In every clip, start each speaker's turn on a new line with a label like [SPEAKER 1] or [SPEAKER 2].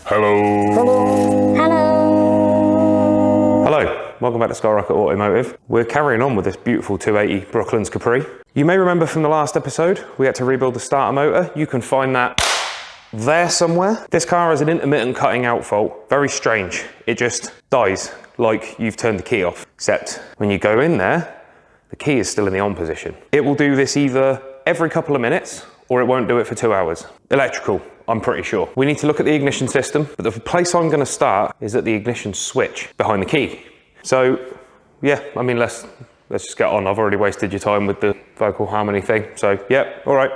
[SPEAKER 1] Hello.
[SPEAKER 2] Hello. Hello.
[SPEAKER 1] Hello, welcome back to Skyrocket Automotive. We're carrying on with this beautiful 280 Brooklands Capri. You may remember from the last episode, we had to rebuild the starter motor. You can find that there somewhere. This car has an intermittent cutting out fault. Very strange. It just dies like you've turned the key off. Except when you go in there, the key is still in the on position. It will do this either every couple of minutes or it won't do it for 2 hours. Electrical, I'm pretty sure. We need to look at the ignition system, but the place I'm gonna start is at the ignition switch behind the key. So, yeah, I mean, let's just get on. I've already wasted your time with the vocal harmony thing. So, yeah, all right.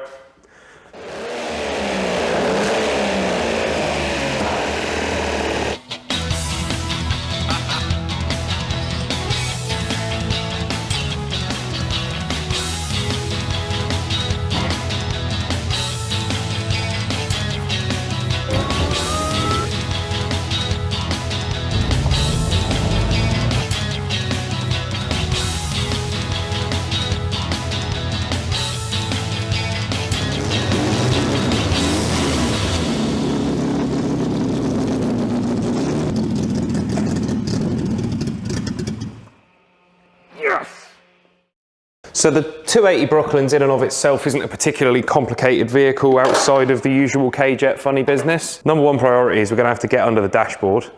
[SPEAKER 1] So the 280 Brooklands in and of itself isn't a particularly complicated vehicle outside of the usual K-Jet funny business. Number one priority is we're gonna have to get under the dashboard.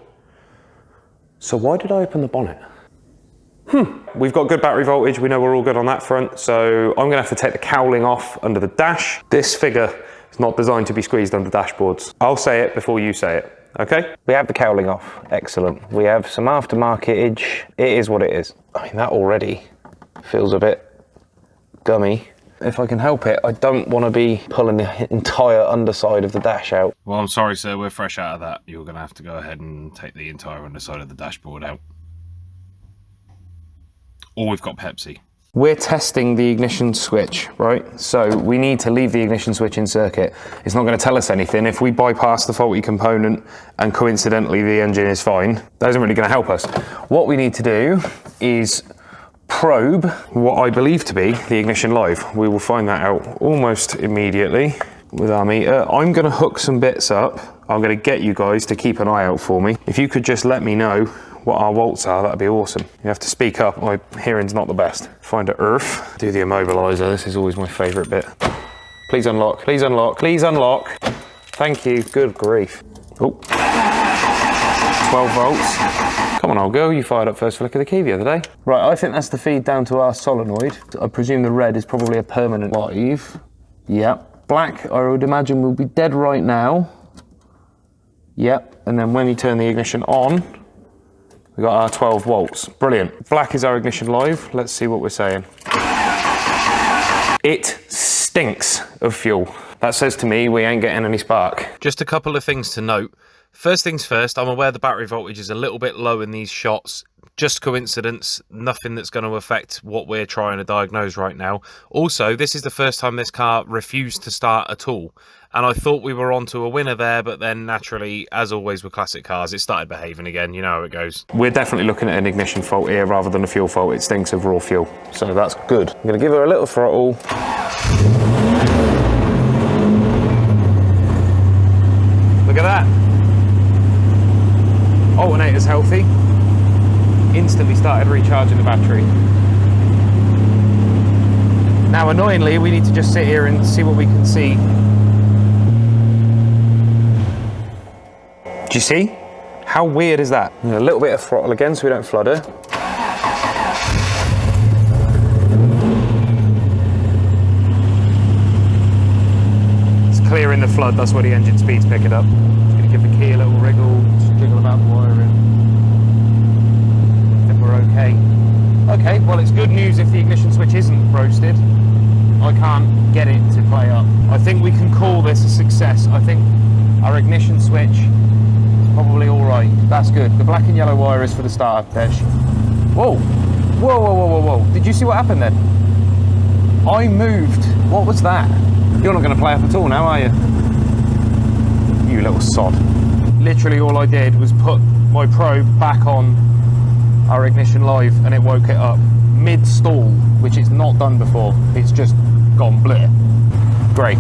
[SPEAKER 1] So why did I open the bonnet? We've got good battery voltage. We know we're all good on that front. So I'm gonna have to take the cowling off under the dash. This figure is not designed to be squeezed under dashboards. I'll say it before you say it, okay?
[SPEAKER 2] We have the cowling off. Excellent. We have some aftermarketage. It is what it is. I mean, that already feels a bit gummy. If I can help it, I don't want to be pulling the entire underside of the dash out.
[SPEAKER 3] Well, I'm sorry, sir, we're fresh out of that. You're going to have to go ahead and take the entire underside of the dashboard out. Or we've got Pepsi.
[SPEAKER 1] We're testing the ignition switch, right? So we need to leave the ignition switch in circuit. It's not going to tell us anything. If we bypass the faulty component and coincidentally the engine is fine, that isn't really going to help us. What we need to do is probe what I believe to be the ignition live. We will find that out almost immediately with our meter. I'm going to hook some bits up. I'm going to get you guys to keep an eye out for me. If you could just let me know what our volts are, that'd be awesome. You have to speak up, my hearing's not the best. Find a earth, do the immobilizer. This is always my favorite bit. Please unlock, please unlock, please unlock. Thank you, good grief. Oh, 12 volts. Come on, old girl, you fired up first flick of the key the other day. Right, I think that's the feed down to our solenoid. I presume the red is probably a permanent live. Yep. Black, I would imagine, will be dead right now. Yep, and then when you turn the ignition on, we got our 12 volts. Brilliant. Black is our ignition live. Let's see what we're saying. It stinks of fuel. That says to me we ain't getting any spark.
[SPEAKER 3] Just a couple of things to note. First things first, I'm aware the battery voltage is a little bit low in these shots. Just coincidence, nothing that's going to affect what we're trying to diagnose right now. Also, this is the first time this car refused to start at all. And I thought we were onto a winner there, but then naturally, as always with classic cars, it started behaving again. You know how it goes.
[SPEAKER 1] We're definitely looking at an ignition fault here rather than a fuel fault. It stinks of raw fuel. So that's good. I'm going to give her a little throttle. Look at that. Alternator's healthy. Instantly started recharging the battery. Now annoyingly we need to just sit here and see what we can see. Do you see? How weird is that? A little bit of throttle again so we don't flood her. It's clearing the flood, that's why the engine speed's picking up. Just gonna give the key a little wriggle, just jiggle about the wiring. I think we're okay. Okay, well it's good news if the ignition switch isn't roasted. I can't get it to play up. I think we can call this a success. I think our ignition switch is probably all right. That's good. The black and yellow wire is for the starter dash. Whoa, whoa, whoa, whoa, whoa, whoa. Did you see what happened then? I moved. What was that? You're not gonna play up at all now, are you? You little sod. Literally all I did was put my probe back on our ignition live and it woke it up mid-stall, which it's not done before. It's just gone bleh. Great.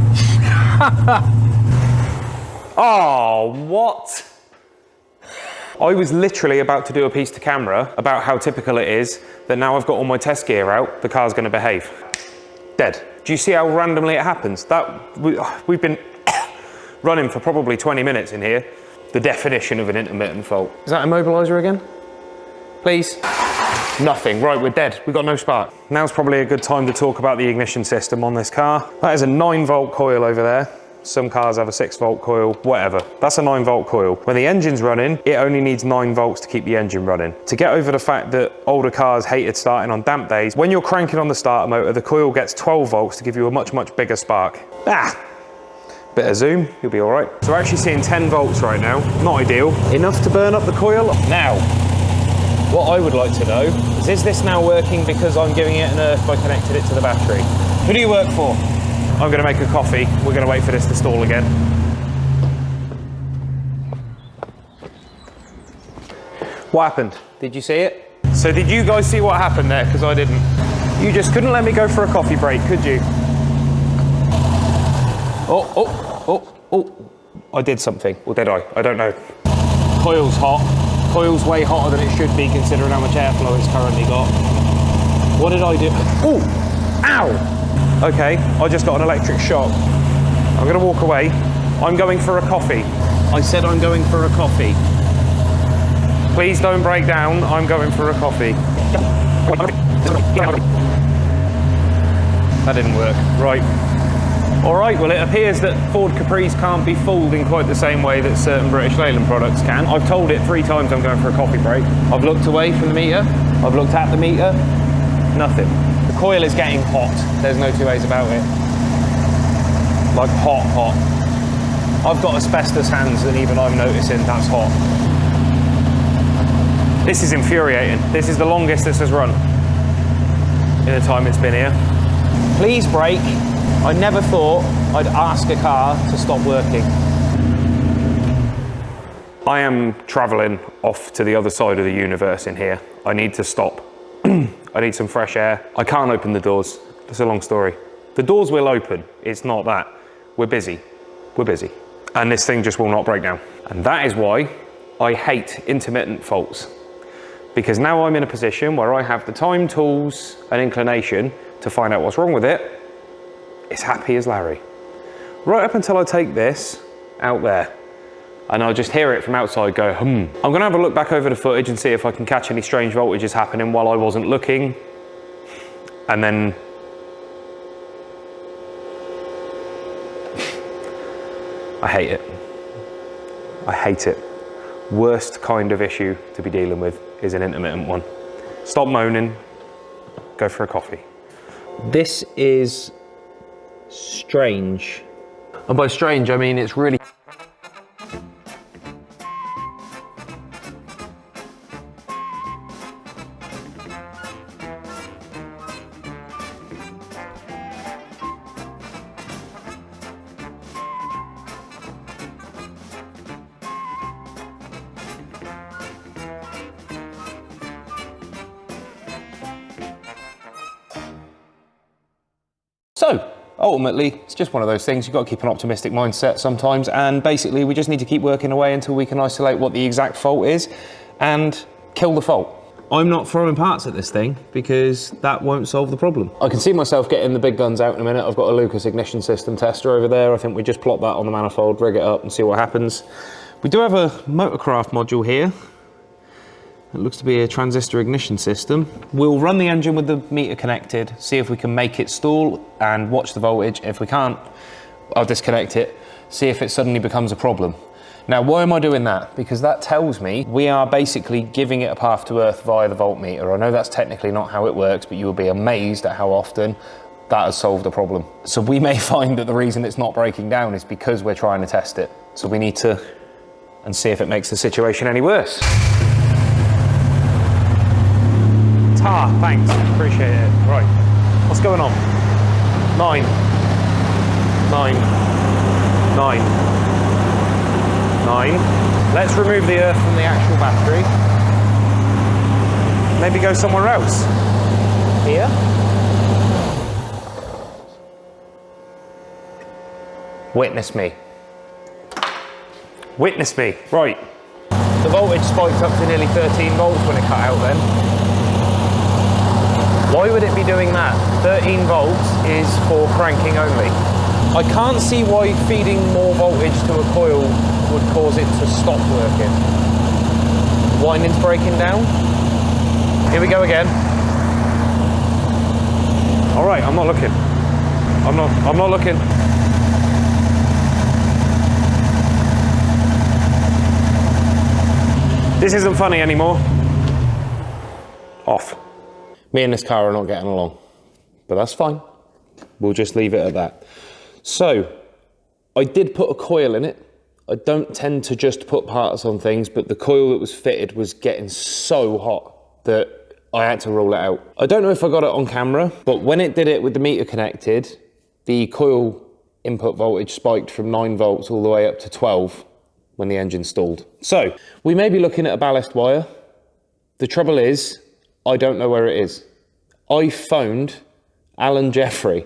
[SPEAKER 1] Oh, what? I was literally about to do a piece to camera about how typical it is that now I've got all my test gear out, the car's going to behave. Dead. Do you see how randomly it happens? We've been running for probably 20 minutes in here. The definition of an intermittent fault. Is that immobiliser again? Please? Nothing. Right, we're dead. We've got no spark. Now's probably a good time to talk about the ignition system on this car. That is a 9-volt coil over there. Some cars have a 6-volt coil, whatever. That's a 9-volt coil. When the engine's running, it only needs 9 volts to keep the engine running. To get over the fact that older cars hated starting on damp days, when you're cranking on the starter motor, the coil gets 12 volts to give you a much, much bigger spark. Bit of zoom, you'll be all right. So we're actually seeing 10 volts right now. Not ideal. Enough to burn up the coil. Now, what I would like to know is this now working because I'm giving it an earth by connected it to the battery? Who do you work for? I'm going to make a coffee. We're going to wait for this to stall again. What happened? Did you see it? So did you guys see what happened there? Because I didn't. You just couldn't let me go for a coffee break, could you? Oh. I did something. Or did I? I don't know. Coil's hot. Coil's way hotter than it should be considering how much airflow it's currently got. What did I do? Oh! Ow! Okay, I just got an electric shock. I'm going to walk away. I'm going for a coffee. I said I'm going for a coffee. Please don't break down. I'm going for a coffee. That didn't work. Right. All right, well, it appears that Ford Capris can't be fooled in quite the same way that certain British Leyland products can. I've told it 3 times I'm going for a coffee break. I've looked away from the meter. I've looked at the meter. Nothing. The coil is getting hot. There's no 2 ways about it. Like hot. I've got asbestos hands and even I'm noticing that's hot. This is infuriating. This is the longest this has run in the time it's been here. Please brake. I never thought I'd ask a car to stop working. I am traveling off to the other side of the universe in here. I need to stop. I need some fresh air. I can't open the doors. It's a long story. The doors will open. It's not that. We're busy. We're busy. And this thing just will not break down. And that is why I hate intermittent faults. Because now I'm in a position where I have the time, tools, and inclination to find out what's wrong with it. It's happy as Larry. Right up until I take this out there. And I'll just hear it from outside go, I'm gonna have a look back over the footage and see if I can catch any strange voltages happening while I wasn't looking. And then... I hate it. I hate it. Worst kind of issue to be dealing with is an intermittent one. Stop moaning, go for a coffee. This is strange. And by strange, I mean it's really... So, ultimately, it's just one of those things. You've got to keep an optimistic mindset sometimes, and basically we just need to keep working away until we can isolate what the exact fault is and kill the fault. I'm not throwing parts at this thing because that won't solve the problem. I can see myself getting the big guns out in a minute. I've got a Lucas ignition system tester over there. I think we just plot that on the manifold, rig it up and see what happens. We do have a Motorcraft module here. It looks to be a transistor ignition system. We'll run the engine with the meter connected, see if we can make it stall and watch the voltage. If we can't, I'll disconnect it, see if it suddenly becomes a problem. Now, why am I doing that? Because that tells me we are basically giving it a path to earth via the voltmeter. I know that's technically not how it works, but you will be amazed at how often that has solved a problem. So we may find that the reason it's not breaking down is because we're trying to test it. So we need to and see if it makes the situation any worse. Thanks, appreciate it. Right, what's going on? 9. Let's remove the earth from the actual battery. Maybe go somewhere else. Here. Witness me. Witness me. Right. The voltage spiked up to nearly 13 volts when it cut out then. Why would it be doing that? 13 volts is for cranking only. I can't see why feeding more voltage to a coil would cause it to stop working. Winding's breaking down. Here we go again. All right, I'm not looking. I'm not looking. This isn't funny anymore. Off. Me and this car are not getting along, but that's fine. We'll just leave it at that. So, I did put a coil in it. I don't tend to just put parts on things, but the coil that was fitted was getting so hot that I had to rule it out. I don't know if I got it on camera, but when it did it with the meter connected, the coil input voltage spiked from 9 volts all the way up to 12 when the engine stalled. So, we may be looking at a ballast wire. The trouble is, I don't know where it is. I phoned Alan Jeffrey.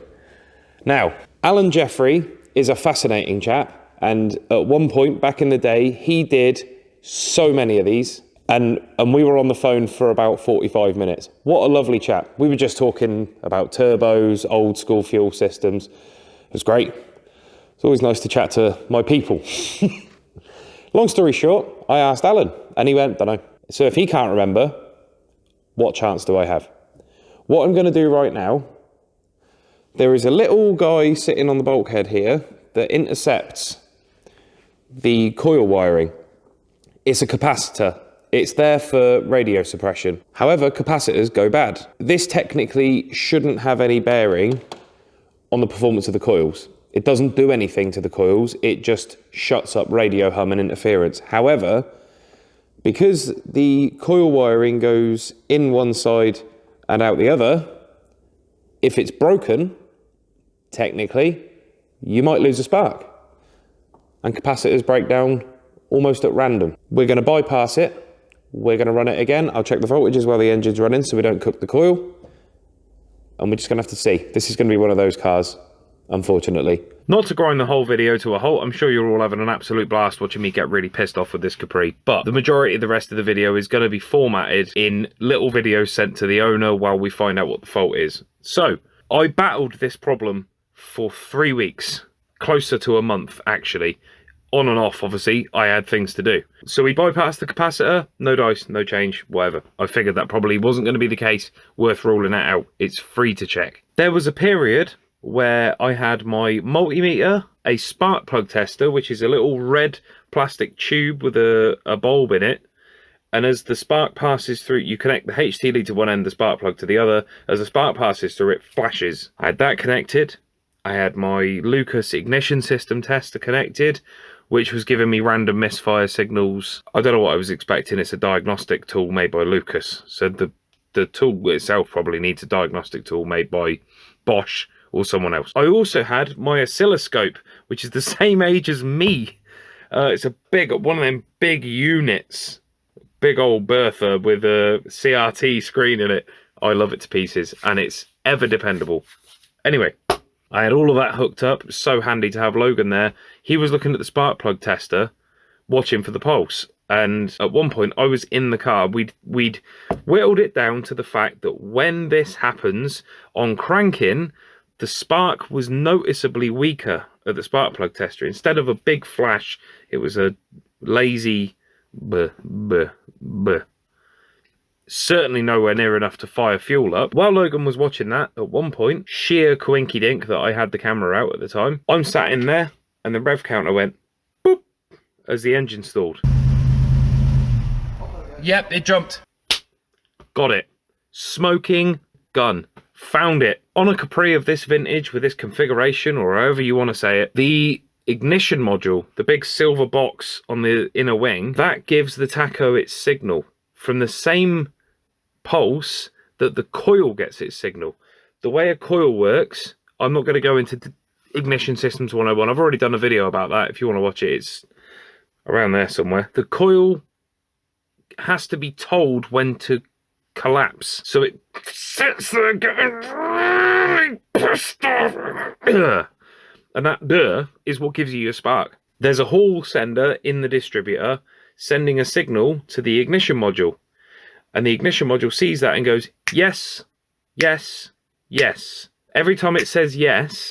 [SPEAKER 1] Now, Alan Jeffrey is a fascinating chap, and at one point back in the day, he did so many of these, and we were on the phone for about 45 minutes. What a lovely chap. We were just talking about turbos, old school fuel systems. It was great. It's always nice to chat to my people. Long story short, I asked Alan, and he went, don't know. So if he can't remember, what chance do I have? What I'm going to do right now, there is a little guy sitting on the bulkhead here that intercepts the coil wiring. It's a capacitor. It's there for radio suppression. However, capacitors go bad. This technically shouldn't have any bearing on the performance of the coils. It doesn't do anything to the coils. It just shuts up radio hum and interference. However, because the coil wiring goes in one side and out the other, if it's broken, technically, you might lose a spark. And capacitors break down almost at random. We're going to bypass it. We're going to run it again. I'll check the voltages while the engine's running so we don't cook the coil. And we're just going to have to see. This is going to be one of those cars, unfortunately.
[SPEAKER 3] Not to grind the whole video to a halt, I'm sure you're all having an absolute blast watching me get really pissed off with this Capri, but the majority of the rest of the video is going to be formatted in little videos sent to the owner while we find out what the fault is. So, I battled this problem for 3 weeks, closer to a month actually. On and off, obviously, I had things to do. So we bypassed the capacitor, no dice, no change, whatever. I figured that probably wasn't going to be the case, worth ruling it out. It's free to check. There was a period where I had my multimeter, a spark plug tester, which is a little red plastic tube with a bulb in it. And as the spark passes through, you connect the HT lead to one end, the spark plug to the other. As the spark passes through, it flashes. I had that connected. I had my Lucas ignition system tester connected, which was giving me random misfire signals. I don't know what I was expecting. It's a diagnostic tool made by Lucas. So the tool itself probably needs a diagnostic tool made by Bosch or someone else. I also had my oscilloscope, which is the same age as me. It's a one of them big units. Big old Bertha with a CRT screen in it. I love it to pieces, and it's ever dependable. Anyway, I had all of that hooked up. It was so handy to have Logan there. He was looking at the spark plug tester, watching for the pulse. And at one point, I was in the car. We'd whittled it down to the fact that when this happens, on cranking, the spark was noticeably weaker at the spark plug tester. Instead of a big flash, it was a lazy buh, buh, buh. Certainly nowhere near enough to fire fuel up. While Logan was watching that, at one point, sheer coinky dink that I had the camera out at the time, I'm sat in there and the rev counter went boop as the engine stalled. Yep, it jumped. Got it. Smoking gun. Found it. On a Capri of this vintage with this configuration, or however you want to say it, the ignition module, the big silver box on the inner wing, that gives the tacho its signal from the same pulse that the coil gets its signal. The way a coil works, I'm not going to go into Ignition Systems 101. I've already done a video about that. If you want to watch it, it's around there somewhere. The coil has to be told when to collapse. So it sits there getting really pissed off. And that is what gives you your spark. There's a hall sender in the distributor sending a signal to the ignition module. And the ignition module sees that and goes, yes, yes, yes. Every time it says yes,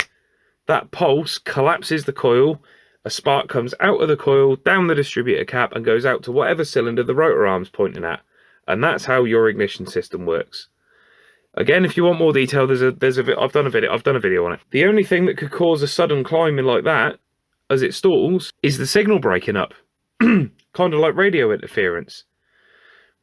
[SPEAKER 3] that pulse collapses the coil, a spark comes out of the coil, down the distributor cap, and goes out to whatever cylinder the rotor arm's pointing at. And that's how your ignition system works. Again, if you want more detail, I've done a video on it. The only thing that could cause a sudden climbing like that as it stalls is the signal breaking up. Kind of like radio interference.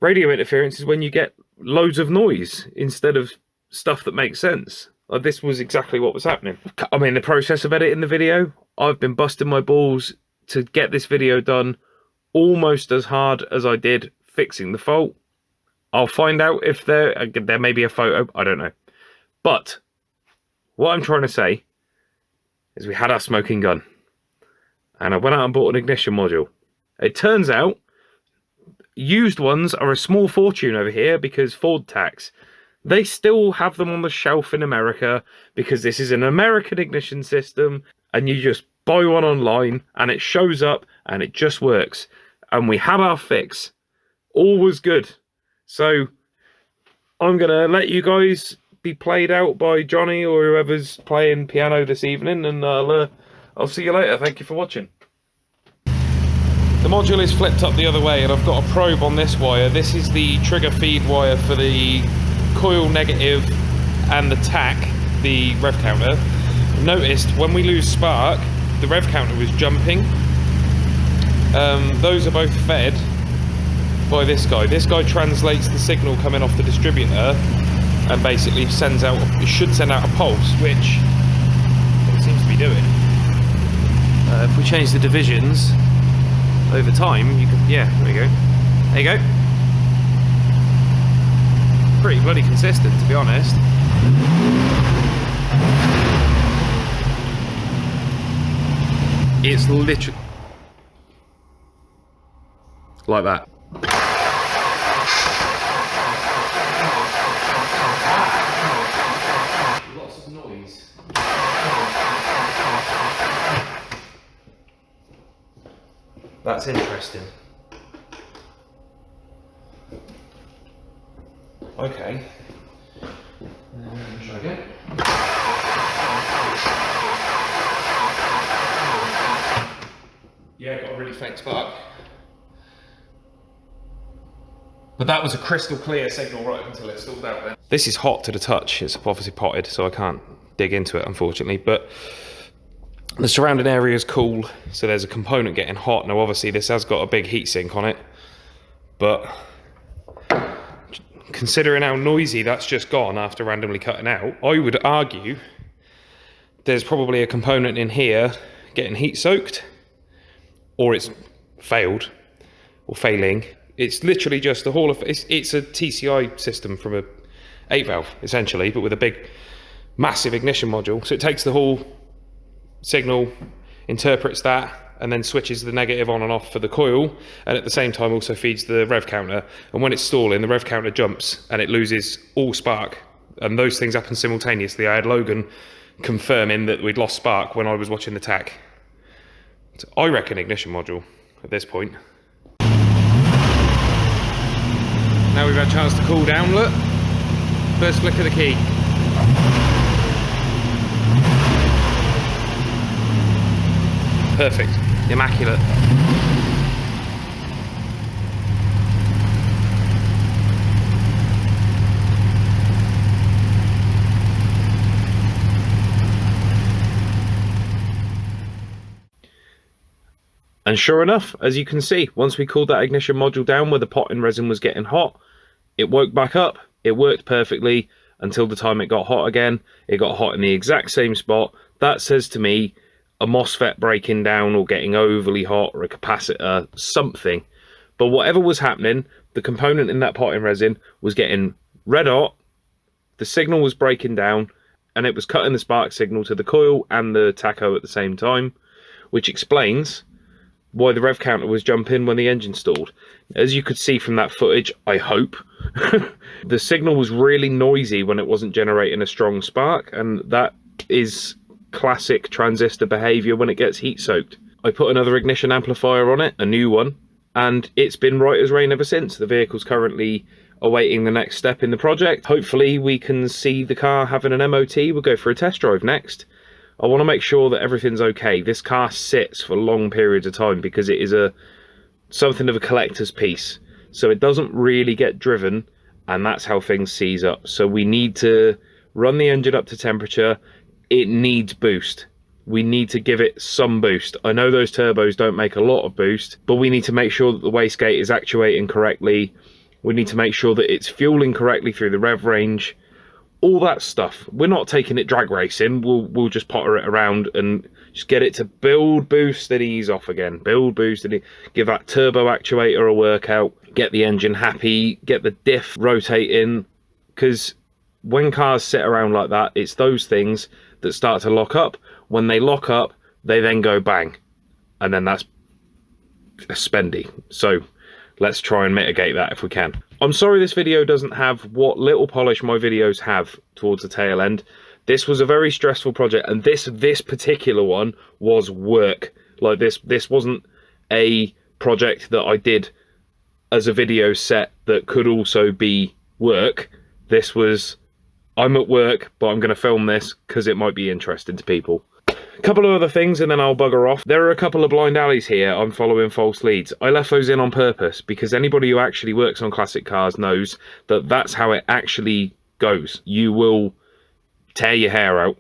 [SPEAKER 3] Radio interference is when you get loads of noise instead of stuff that makes sense. Like this was exactly what was happening. I'm in the process of editing the video. I've been busting my balls to get this video done almost as hard as I did fixing the fault. I'll find out if there may be a photo, I don't know. But what I'm trying to say is we had our smoking gun. And I went out and bought an ignition module. It turns out used ones are a small fortune over here because Ford tax. They still have them on the shelf in America because this is an American ignition system and you just buy one online and it shows up and it just works. And we had our fix. All was good. So I'm going to let you guys be played out by Johnny or whoever's playing piano this evening, and I'll see you later. Thank you for watching. The module is flipped up the other way and I've got a probe on this wire. This is the trigger feed wire for the coil negative and the tack, the rev counter. Noticed when we lose spark, the rev counter was jumping. Those are both fed by this guy. This guy translates the signal coming off the distributor and basically sends out, it should send out a pulse, which it seems to be doing. If we change the divisions over time, you can, yeah, there we go. There you go. Pretty bloody consistent, to be honest. It's literally like that. Lots of noise. That's interesting. Okay. Try again. Yeah, got a really faint spark. But that was a crystal clear signal right until it stalled out then. This is hot to the touch. It's obviously potted, so I can't dig into it, unfortunately. But the surrounding area is cool, so there's a component getting hot. Now, obviously, this has got a big heat sink on it. But considering how noisy that's just gone after randomly cutting out, I would argue there's probably a component in here getting heat soaked, or it's failed, or failing. It's literally just the whole of it's a TCI system from a 8 valve essentially, but with a big massive ignition module. So it takes the whole signal, interprets that, and then switches the negative on and off for the coil, and at the same time also feeds the rev counter. And when it's stalling, the rev counter jumps and it loses all spark, and those things happen simultaneously. I had Logan confirming that we'd lost spark when I was watching the tack. So I reckon ignition module at this point. Now we've had a chance to cool down, look. First flick of the key. Perfect. Immaculate. And sure enough, as you can see, once we cooled that ignition module down where the potting resin was getting hot, it woke back up. It worked perfectly until the time it got hot again. It got hot in the exact same spot. That says to me a MOSFET breaking down or getting overly hot, or a capacitor, something. But whatever was happening, the component in that potting resin was getting red hot, the signal was breaking down, and it was cutting the spark signal to the coil and the tacho at the same time, which explains why the rev counter was jumping when the engine stalled. As you could see from that footage, I hope, the signal was really noisy when it wasn't generating a strong spark, and that is classic transistor behavior when it gets heat soaked. I put another ignition amplifier on it, a new one, and it's been right as rain ever since. The vehicle's currently awaiting the next step in the project. Hopefully we can see the car having an MOT. We'll go for a test drive next. I want to make sure that everything's okay. This car sits for long periods of time because it is something of a collector's piece. So it doesn't really get driven, and that's how things seize up. So we need to run the engine up to temperature. It needs boost. We need to give it some boost. I know those turbos don't make a lot of boost, but we need to make sure that the wastegate is actuating correctly. We need to make sure that it's fueling correctly through the rev range. All that stuff. We're not taking it drag racing. We'll just potter it around and just get it to build, boost, and ease off again. Build, boost, and give that turbo actuator a workout. Get the engine happy. Get the diff rotating. Because when cars sit around like that, it's those things that start to lock up. When they lock up, they then go bang. And then that's a spendy. So let's try and mitigate that if we can. I'm sorry this video doesn't have what little polish my videos have towards the tail end. This was a very stressful project, and this particular one was work. Like this wasn't a project that I did as a video set that could also be work. This was, I'm at work, but I'm going to film this because it might be interesting to people. A couple of other things and then I'll bugger off. There are a couple of blind alleys here. I'm following false leads. I left those in on purpose because anybody who actually works on classic cars knows that that's how it actually goes. You will tear your hair out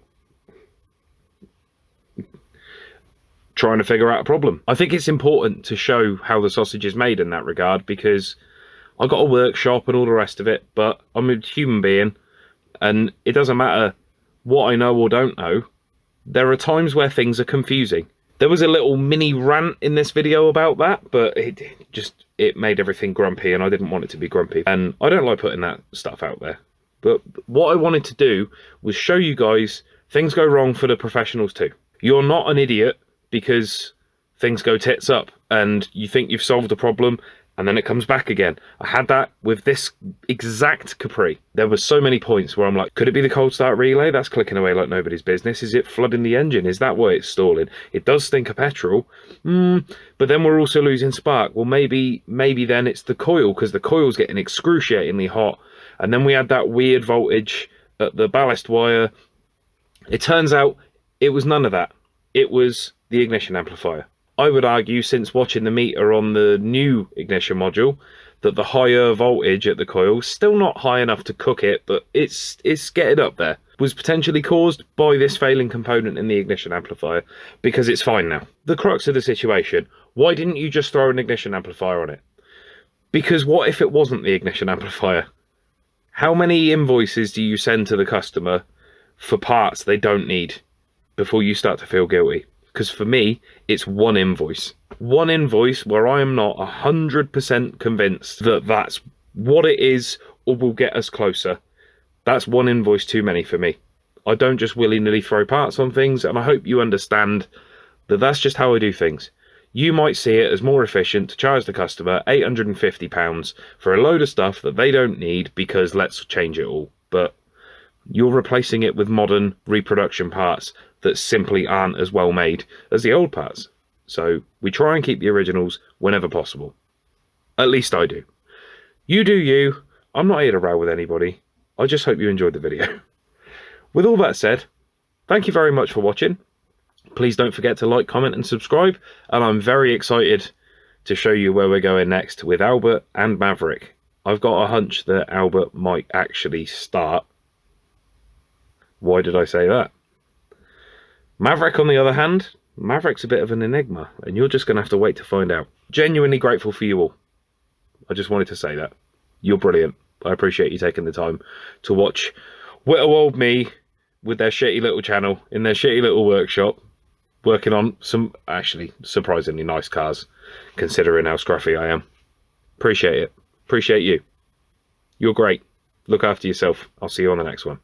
[SPEAKER 3] trying to figure out a problem. I think it's important to show how the sausage is made in that regard, because I've got a workshop and all the rest of it, but I'm a human being and it doesn't matter what I know or don't know. There are times where things are confusing. There was a little mini rant in this video about that, but it made everything grumpy and I didn't want it to be grumpy. And I don't like putting that stuff out there. But what I wanted to do was show you guys things go wrong for the professionals too. You're not an idiot because things go tits up and you think you've solved a problem and then it comes back again. I had that with this exact Capri. There were so many points where I'm like, could it be the cold start relay? That's clicking away like nobody's business. Is it flooding the engine? Is that why it's stalling? It does stink of petrol. But then we're also losing spark. Well, maybe then it's the coil, because the coil's getting excruciatingly hot. And then we had that weird voltage at the ballast wire. It turns out it was none of that. It was the ignition amplifier. I would argue, since watching the meter on the new ignition module, that the higher voltage at the coil, still not high enough to cook it, but it's getting up there, was potentially caused by this failing component in the ignition amplifier, because it's fine now. The crux of the situation, why didn't you just throw an ignition amplifier on it? Because what if it wasn't the ignition amplifier? How many invoices do you send to the customer for parts they don't need before you start to feel guilty? Because for me, it's one invoice. One invoice where I am not 100% convinced that that's what it is or will get us closer. That's one invoice too many for me. I don't just willy-nilly throw parts on things, and I hope you understand that that's just how I do things. You might see it as more efficient to charge the customer £850 for a load of stuff that they don't need because let's change it all. But you're replacing it with modern reproduction parts that simply aren't as well made as the old parts. So we try and keep the originals whenever possible. At least I do. You do you. I'm not here to row with anybody. I just hope you enjoyed the video. With all that said, thank you very much for watching. Please don't forget to like, comment and subscribe. And I'm very excited to show you where we're going next with Albert and Maverick. I've got a hunch that Albert might actually start. Why did I say that? Maverick, on the other hand, Maverick's a bit of an enigma, and you're just going to have to wait to find out. Genuinely grateful for you all. I just wanted to say that. You're brilliant. I appreciate you taking the time to watch little old me with their shitty little channel in their shitty little workshop, working on some actually surprisingly nice cars, considering how scruffy I am. Appreciate it. Appreciate you. You're great. Look after yourself. I'll see you on the next one.